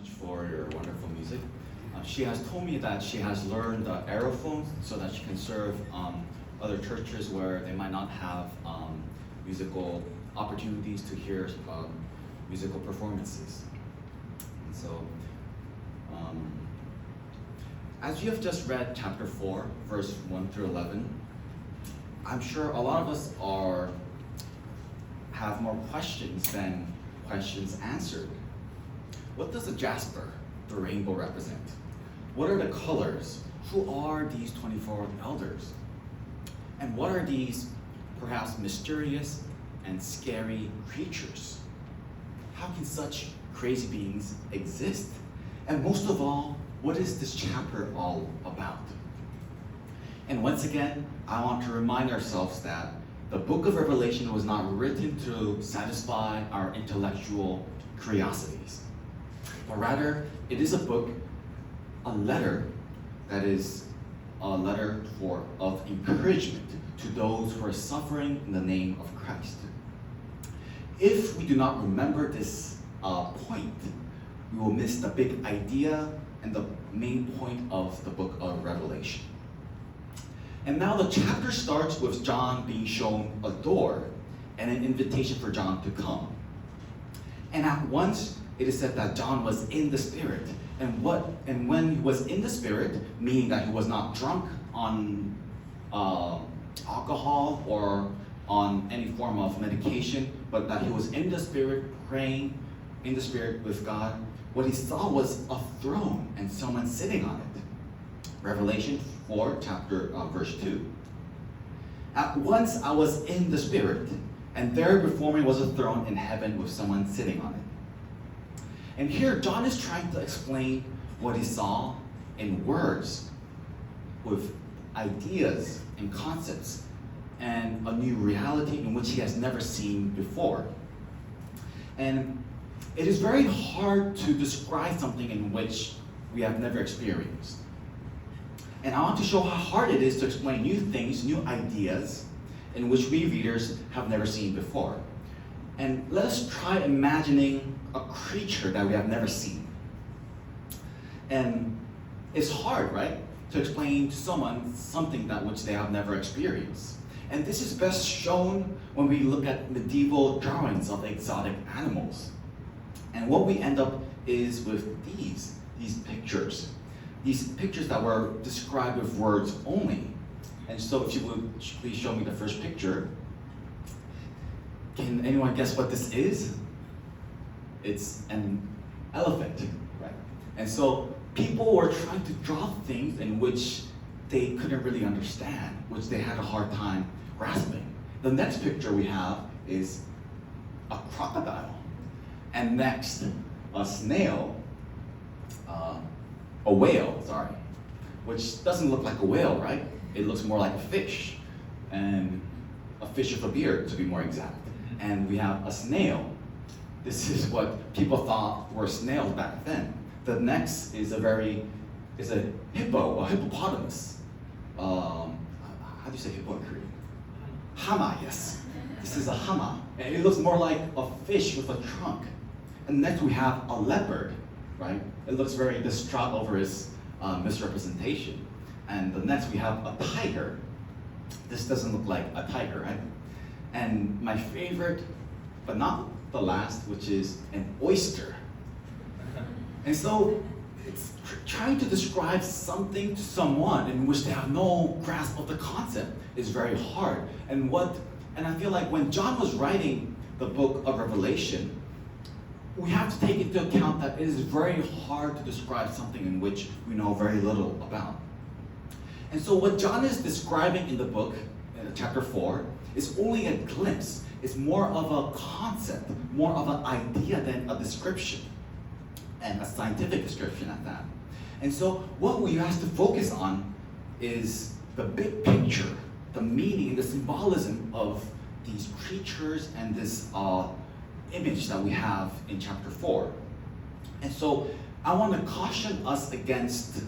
much for your wonderful music. She has told me that she has learned the aerophone so that she can serve other churches where they might not have musical opportunities to hear musical performances. And so, as you have just read chapter 4, verse 1 through 11, I'm sure a lot of us have more questions than questions answered. What does the jasper, the rainbow, represent? What are the colors? Who are these 24 elders? And what are these perhaps mysterious and scary creatures? How can such crazy beings exist? And most of all, what is this chapter all about? And once again, I want to remind ourselves that the book of Revelation was not written to satisfy our intellectual curiosities, but rather it is a book, a letter that is a letter of encouragement to those who are suffering in the name of Christ. If we do not remember this point, we will miss the big idea and the main point of the book of Revelation. And now the chapter starts with John being shown a door and an invitation for John to come. And at once it is said that John was in the Spirit. And when he was in the Spirit, meaning that he was not drunk on alcohol or on any form of medication, but that he was in the Spirit, praying in the Spirit with God, what he saw was a throne and someone sitting on it. Revelation 4, verse 2. At once I was in the Spirit, and there before me was a throne in heaven with someone sitting on it. And here John is trying to explain what he saw in words, with ideas and concepts, and a new reality in which he has never seen before. And it is very hard to describe something in which we have never experienced. And I want to show how hard it is to explain new things, new ideas, in which we readers have never seen before. And let us try imagining a creature that we have never seen. And it's hard, right, to explain to someone something that which they have never experienced. And this is best shown when we look at medieval drawings of exotic animals. And what we end up is with these pictures. These pictures that were described with words only. And so if you would please show me the first picture. Can anyone guess what this is? It's an elephant, right? And so people were trying to draw things in which they couldn't really understand, which they had a hard time grasping. The next picture we have is a crocodile. And next, a snail, a whale, which doesn't look like a whale, right? It looks more like a fish, and a fish with a beard, to be more exact. And we have a snail. This is what people thought were snails back then. The next is a hippopotamus. How do you say hippo in Korean? Hama, yes. This is a hama, and it looks more like a fish with a trunk. And next we have a leopard, right? It looks very distraught over his misrepresentation. And the next we have a tiger. This doesn't look like a tiger, right? And my favorite, but not the last, which is an oyster. And so it's trying to describe something to someone in which they have no grasp of the concept is very hard. And I feel like when John was writing the book of Revelation, we have to take into account that it is very hard to describe something in which we know very little about. And so what John is describing in the book, chapter 4, is only a glimpse. It's more of a concept, more of an idea than a description, and a scientific description at that. And so what we have to focus on is the big picture, the meaning, the symbolism of these creatures and this image that we have in chapter 4. And so I want to caution us against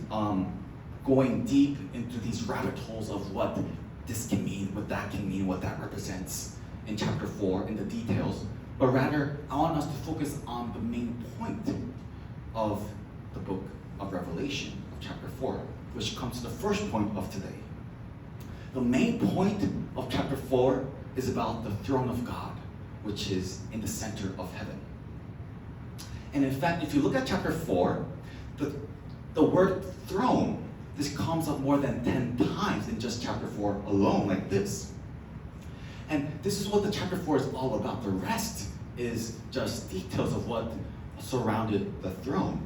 going deep into these rabbit holes of what this can mean, what that can mean, what that represents in chapter 4 in the details, but rather I want us to focus on the main point. of the book of Revelation, of chapter 4, which comes to the first point of today. The main point of chapter 4 is about the throne of God, which is in the center of heaven. And in fact, if you look at chapter 4, the word throne, this comes up more than 10 times in just chapter 4 alone, like this. And this is what the chapter 4 is all about. The rest is just details of what surrounded the throne.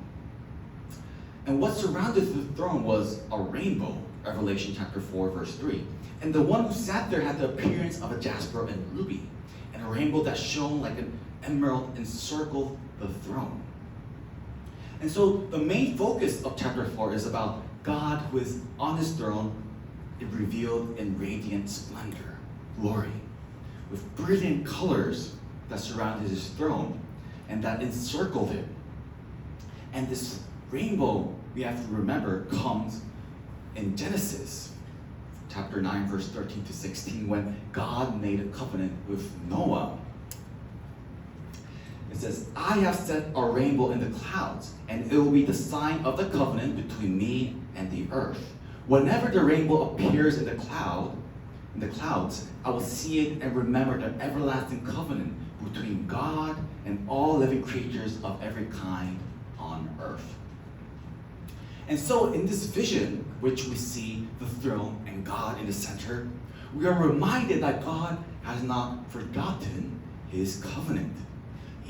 And what surrounded the throne was a rainbow, Revelation chapter 4, verse 3. And the one who sat there had the appearance of a jasper and ruby, and a rainbow that shone like an emerald encircled the throne. And so the main focus of chapter 4 is about God who is on his throne, revealed in radiant splendor, glory, with brilliant colors that surrounded his throne and that encircled him. And this rainbow, we have to remember, comes in Genesis chapter 9, verse 13 to 16, when God made a covenant with Noah. It says, I have set a rainbow in the clouds, and it will be the sign of the covenant between me and the earth. Whenever the rainbow appears in the clouds, I will see it and remember the everlasting covenant between God and all living creatures of every kind on earth. And so in this vision, which we see the throne and God in the center, we are reminded that God has not forgotten his covenant.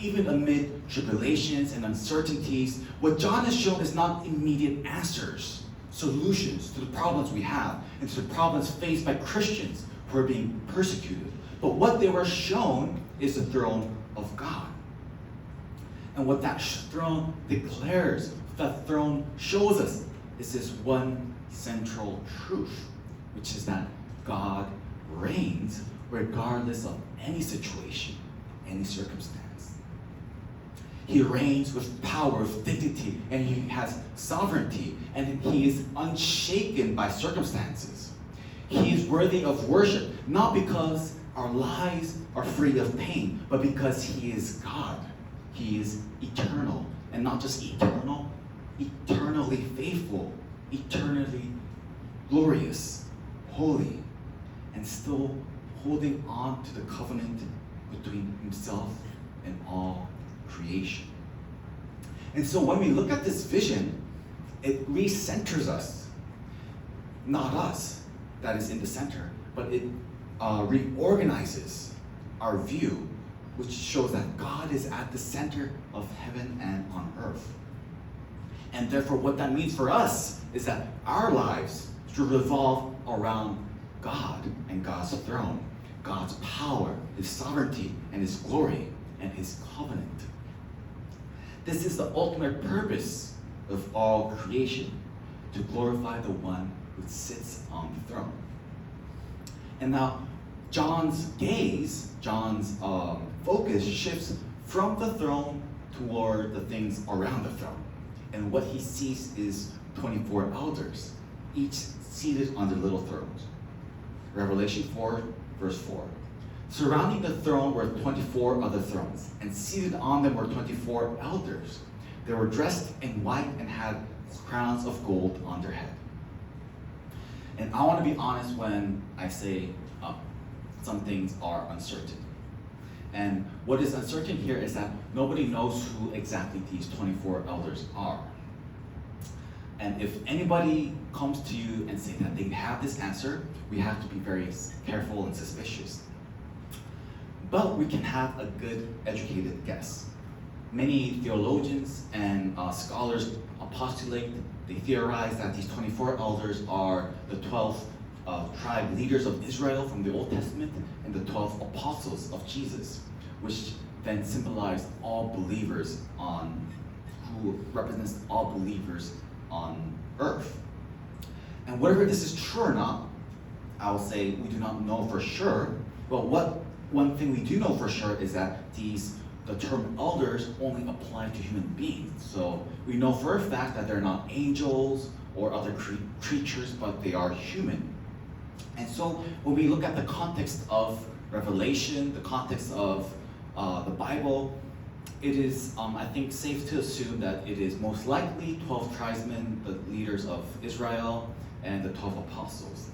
Even amid tribulations and uncertainties, what John has shown is not immediate answers, solutions to the problems we have and to the problems faced by Christians who are being persecuted. But what they were shown is the throne of God. And what that throne declares, that throne shows us, is this one central truth, which is that God reigns regardless of any situation, any circumstance. He reigns with power, with dignity, and he has sovereignty, and he is unshaken by circumstances. He is worthy of worship, not because our lives are free of pain, but because he is God. He is eternal, and not just eternal, eternally faithful, eternally glorious, holy, and still holding on to the covenant between himself and all creation. And so when we look at this vision, it recenters us, not us that is in the center, but it reorganizes our view, which shows that God is at the center of heaven and on earth. And therefore what that means for us is that our lives should revolve around God and God's throne, God's power, his sovereignty, and his glory, and his covenant. This is the ultimate purpose of all creation, to glorify the one who sits on the throne. And now, John's gaze, John's focus shifts from the throne toward the things around the throne. And what he sees is 24 elders, each seated on their little thrones. Revelation 4, verse 4. Surrounding the throne were 24 other thrones, and seated on them were 24 elders. They were dressed in white and had crowns of gold on their head. And I want to be honest when I say some things are uncertain. And what is uncertain here is that nobody knows who exactly these 24 elders are. And if anybody comes to you and say that they have this answer, we have to be very careful and suspicious. But we can have a good educated guess. Many theologians and scholars postulate, they theorize that these 24 elders are the 12 tribe leaders of Israel from the Old Testament and the 12 apostles of Jesus, which then symbolize all believers who represents all believers on earth. And whether this is true or not, I will say we do not know for sure, but one thing we do know for sure is that the term elders only apply to human beings. So we know for a fact that they're not angels or other creatures, but they are human. And so when we look at the context of Revelation, the context of the Bible, it is, I think, safe to assume that it is most likely 12 tribesmen, the leaders of Israel, and the 12 apostles.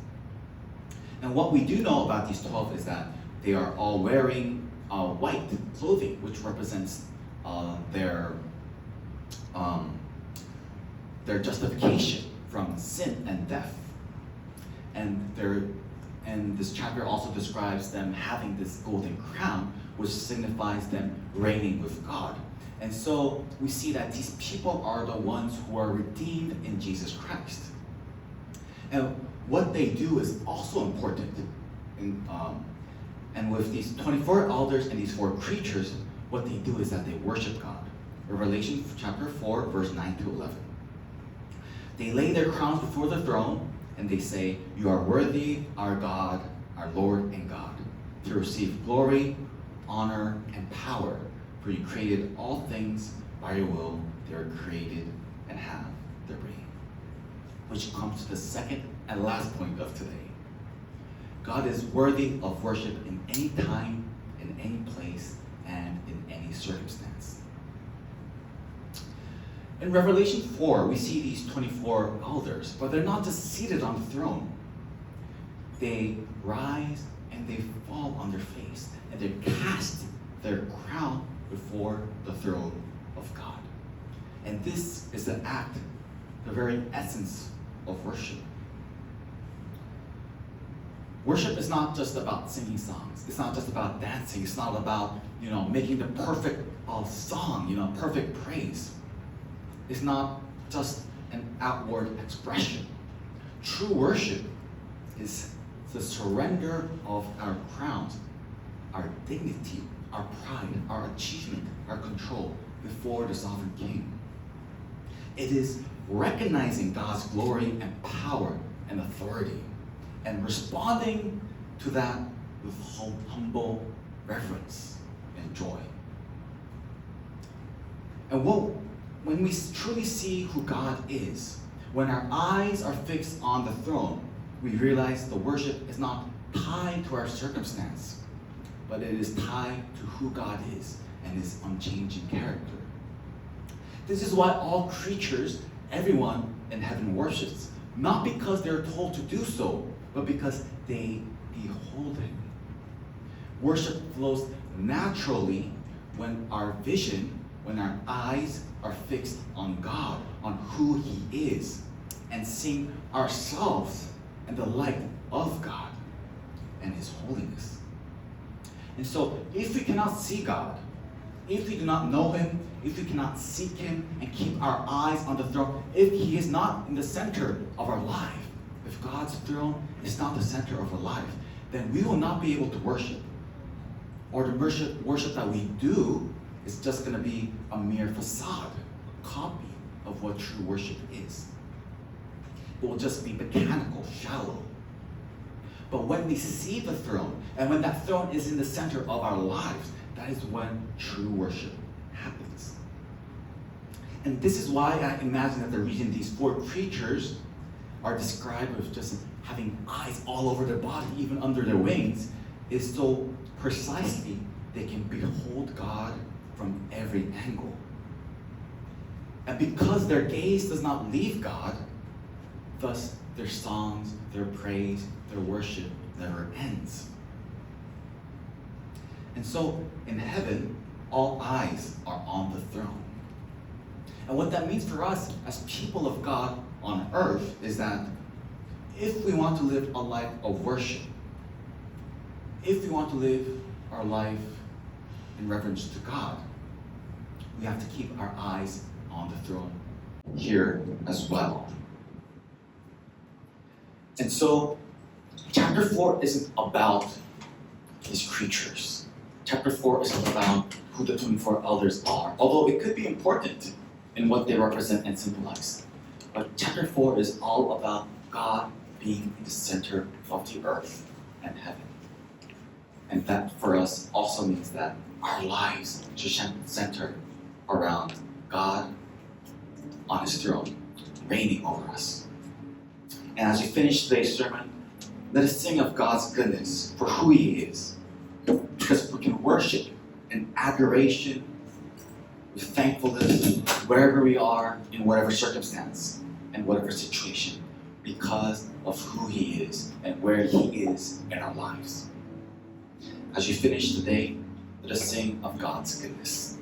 And what we do know about these 12 is that they are all wearing white clothing, which represents their justification from sin and death. And this chapter also describes them having this golden crown, which signifies them reigning with God. And so we see that these people are the ones who are redeemed in Jesus Christ. And what they do is also important. And with these 24 elders and these 4 creatures, what they do is that they worship God. Revelation chapter 4, verse 9 to 11. They lay their crowns before the throne, and they say, "You are worthy, our God, our Lord and God, to receive glory, honor, and power, for you created all things by your will. They are created and have their being." Which comes to the second and last point of today. God is worthy of worship in any time, in any place, and in any circumstance. In Revelation 4, we see these 24 elders, but they're not just seated on the throne. They rise and they fall on their face, and they cast their crown before the throne of God. And this is the act, the very essence of worship. Worship is not just about singing songs. It's not just about dancing. It's not about, making the perfect song, perfect praise. It's not just an outward expression. True worship is the surrender of our crowns, our dignity, our pride, our achievement, our control before the sovereign King. It is recognizing God's glory and power and authority, and responding to that with humble reverence and joy. And when we truly see who God is, when our eyes are fixed on the throne, we realize the worship is not tied to our circumstance, but it is tied to who God is and his unchanging character. This is why all creatures, everyone in heaven worships, not because they're told to do so, but because they behold him. Worship flows naturally when our vision, when our eyes are fixed on God, on who he is, and seeing ourselves in the light of God and his holiness. And so, if we cannot see God, if we do not know him, if we cannot seek him and keep our eyes on the throne, if he is not in the center of our life, if God's throne is not the center of our life, then we will not be able to worship. Or the worship that we do is just going to be a mere facade, a copy of what true worship is. It will just be mechanical, shallow. But when we see the throne, and when that throne is in the center of our lives, that is when true worship happens. And this is why I imagine that the reason these 4 creatures are described with just having eyes all over their body, even under their wings, is so precisely they can behold God from every angle. And because their gaze does not leave God, thus their songs, their praise, their worship never ends. And so in heaven, all eyes are on the throne. And what that means for us as people of God on earth is that if we want to live a life of worship, if we want to live our life in reverence to God, we have to keep our eyes on the throne here as well. And so, chapter 4 isn't about these creatures. Chapter 4 is about who the 24 elders are, although it could be important in what they represent and symbolize. But chapter 4 is all about God being in the center of the earth and heaven. And that for us also means that our lives should center around God on his throne, reigning over us. And as we finish today's sermon, let us sing of God's goodness for who he is. Because we can worship in adoration with thankfulness wherever we are, in whatever circumstance and whatever situation, because of who He is and where He is in our lives. As you finish today, let us sing of God's goodness.